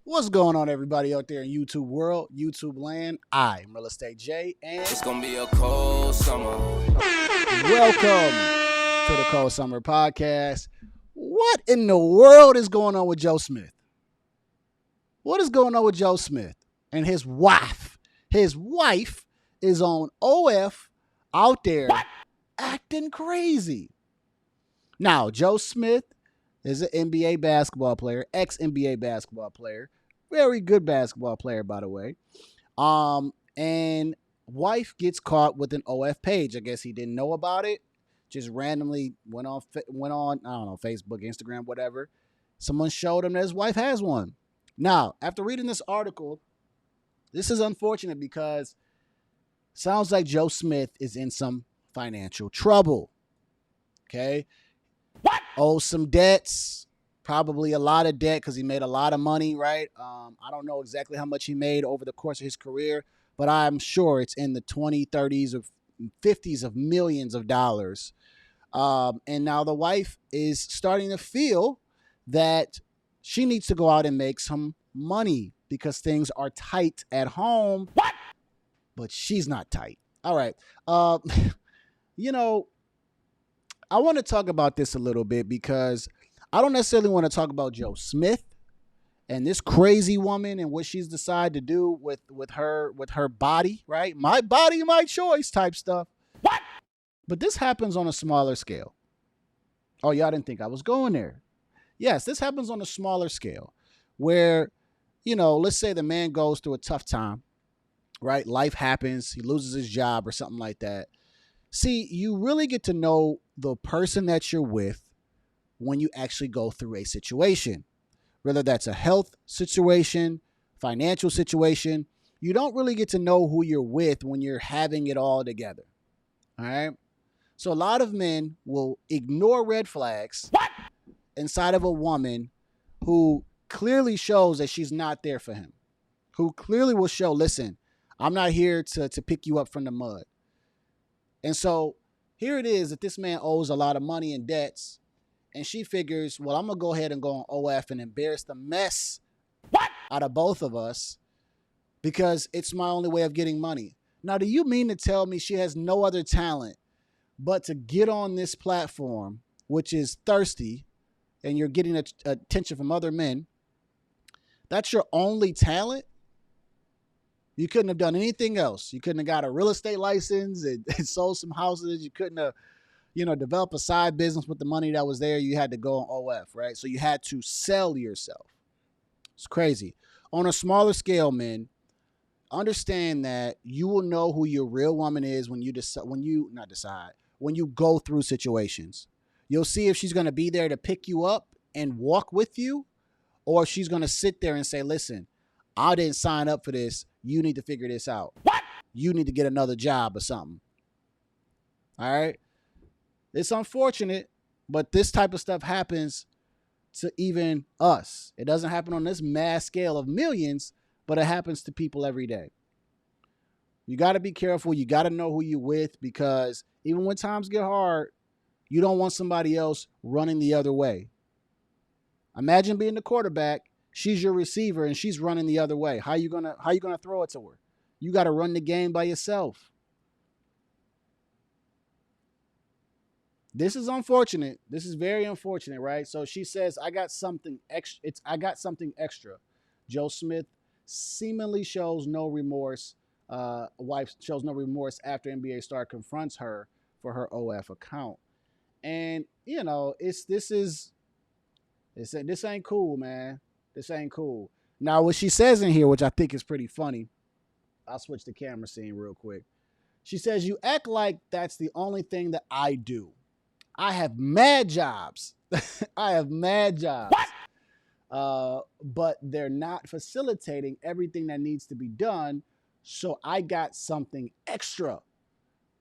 What's going on, everybody out there in YouTube world, YouTube land? I'm Real Estate J, and it's gonna be a cold summer. Welcome to the Cold Summer Podcast. What in the world is going on with Joe Smith? What is going on with Joe Smith and his wife? His wife is on OF out there acting crazy. Now, Joe Smith is an NBA basketball player, ex-NBA basketball player, very good basketball player, by the way. And wife gets caught with an OF page. I guess he didn't know about it. Just randomly went on, I don't know, Facebook, Instagram, whatever. Someone showed him that his wife has one. Now, after reading this article, this is unfortunate because it sounds like Joe Smith is in some financial trouble. Okay. Owes some debts, probably a lot of debt because he made a lot of money, right? I don't know exactly how much he made over the course of his career, but I'm sure it's in the 20s, 30s, or 50s of millions of dollars. And now the wife is starting to feel that she needs to go out and make some money because things are tight at home. But she's not tight. All right. I want to talk about this a little bit because I don't necessarily want to talk about Joe Smith and this crazy woman and what she's decided to do with her body, right? My body, my choice type stuff. But this happens on a smaller scale. Oh, y'all didn't think I was going there. Yes, this happens on a smaller scale where, let's say the man goes through a tough time, right? Life happens. He loses his job or something like that. See, you really get to know the person that you're with when you actually go through a situation, whether that's a health situation, financial situation. You don't really get to know who you're with when you're having it all together. All right. So a lot of men will ignore red flags inside of a woman who clearly shows that she's not there for him, who clearly will show, listen, I'm not here to pick you up from the mud. And so here it is that this man owes a lot of money in debts. And she figures, well, I'm going to go ahead and go on OF and embarrass the mess out of both of us because it's my only way of getting money. Now, do you mean to tell me she has no other talent but to get on this platform, which is thirsty, and you're getting attention from other men? That's your only talent? You couldn't have done anything else. You couldn't have got a real estate license and sold some houses. You couldn't have, developed a side business with the money that was there. You had to go on OF, right? So you had to sell yourself. It's crazy. On a smaller scale, men, understand that you will know who your real woman is when you go through situations. You'll see if she's going to be there to pick you up and walk with you, or if she's going to sit there and say, listen, I didn't sign up for this. You need to figure this out. You need to get another job or something. All right. It's unfortunate, but this type of stuff happens to even us. It doesn't happen on this mass scale of millions, but it happens to people every day. You got to be careful. You got to know who you're with because even when times get hard, you don't want somebody else running the other way. Imagine being the quarterback. She's your receiver and she's running the other way. How you gonna throw it to her? You got to run the game by yourself. This is unfortunate. This is very unfortunate, right? So she says, I got something extra. Joe Smith seemingly shows no remorse. Wife shows no remorse after NBA star confronts her for her OF account. And this ain't cool, man. This ain't cool. Now, what she says in here, which I think is pretty funny, I'll switch the camera scene real quick. She says, you act like that's the only thing that I do. I have mad jobs. I have mad jobs. But they're not facilitating everything that needs to be done. So I got something extra.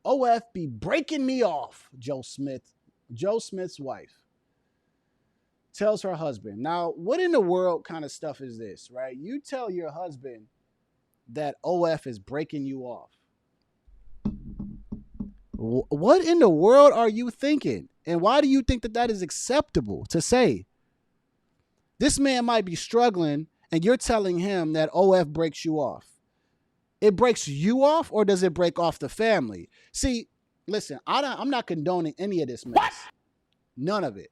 OF be breaking me off, Joe Smith's wife tells her husband. Now, what in the world kind of stuff is this, right? You tell your husband that OF is breaking you off. What in the world are you thinking? And why do you think that is acceptable to say? This man might be struggling and you're telling him that OF breaks you off. It breaks you off, or does it break off the family? See, listen, I'm not condoning any of this mess. None of it.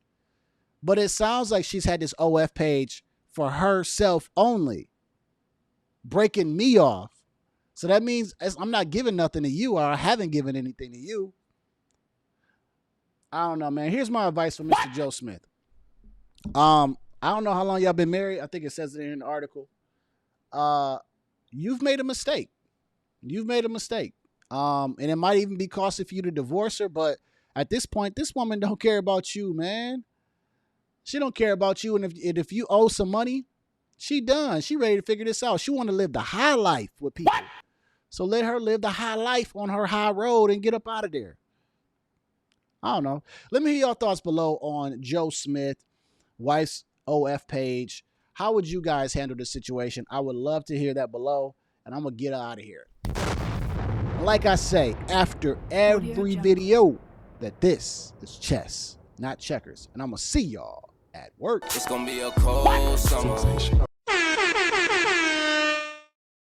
But it sounds like she's had this OF page for herself only, breaking me off. So that means I'm not giving nothing to you, or I haven't given anything to you. I don't know, man. Here's my advice for Mr. Joe Smith. I don't know how long y'all been married. I think it says it in the article. You've made a mistake. You've made a mistake. And it might even be costly for you to divorce her, but at this point, this woman don't care about you, man. She don't care about you, and if you owe some money, she done. She ready to figure this out. She want to live the high life with people. So let her live the high life on her high road and get up out of there. I don't know. Let me hear your thoughts below on Joe Smith, wife's OF page. How would you guys handle the situation? I would love to hear that below, and I'm going to get out of here. Like I say, after every video, that this is chess, not checkers. And I'm going to see y'all at work. It's gonna be a cold summer.